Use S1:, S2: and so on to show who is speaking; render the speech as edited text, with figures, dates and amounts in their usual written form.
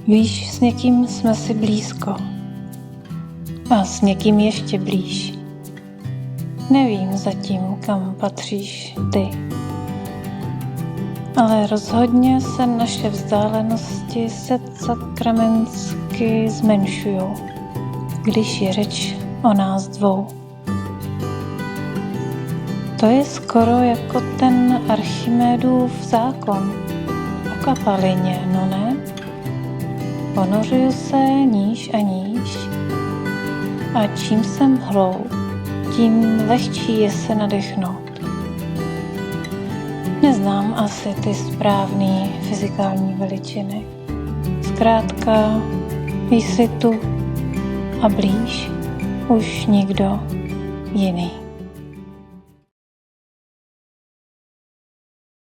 S1: Víš, s někým jsme si blízko a s někým ještě blíž. Nevím zatím, kam patříš ty, ale rozhodně se naše vzdálenosti se sakramensky zmenšujou, když je řeč o nás dvou. To je skoro jako ten Archimedův zákon o kapalině, no ne? Ponořuju se níž a níž a čím jsem hloub, tím lehčí je se nadechnout. Neznám asi ty správné fyzikální veličiny. Zkrátka, jsi tu a blíž už nikdo jiný.